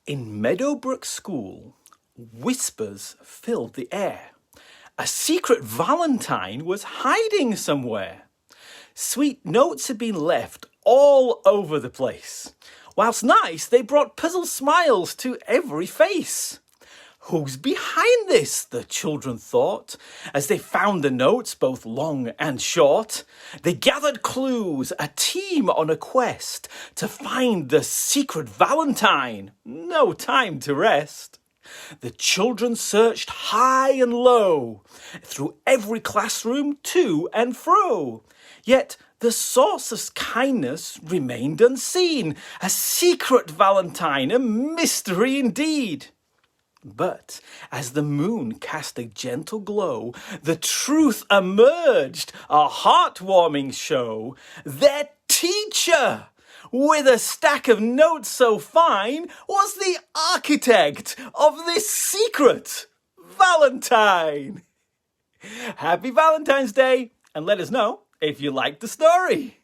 In Meadowbrook School, whispers filled the air. A secret Valentine was hiding somewhere. Sweet notes had been left all over the place. Whilst nice, they brought puzzled smiles to every face. Who's behind this? The children thought, as they found the notes, both long and short. They gathered clues, a team on a quest to find the secret Valentine. No time to rest. The children searched high and low, through every classroom to and fro. Yet the source of kindness remained unseen, a secret Valentine, a mystery indeed. But as the moon cast a gentle glow, the truth emerged, a heartwarming show. Their teacher, with a stack of notes so fine, was the architect of this secret Valentine. Happy Valentine's Day, and let us know if you liked the story.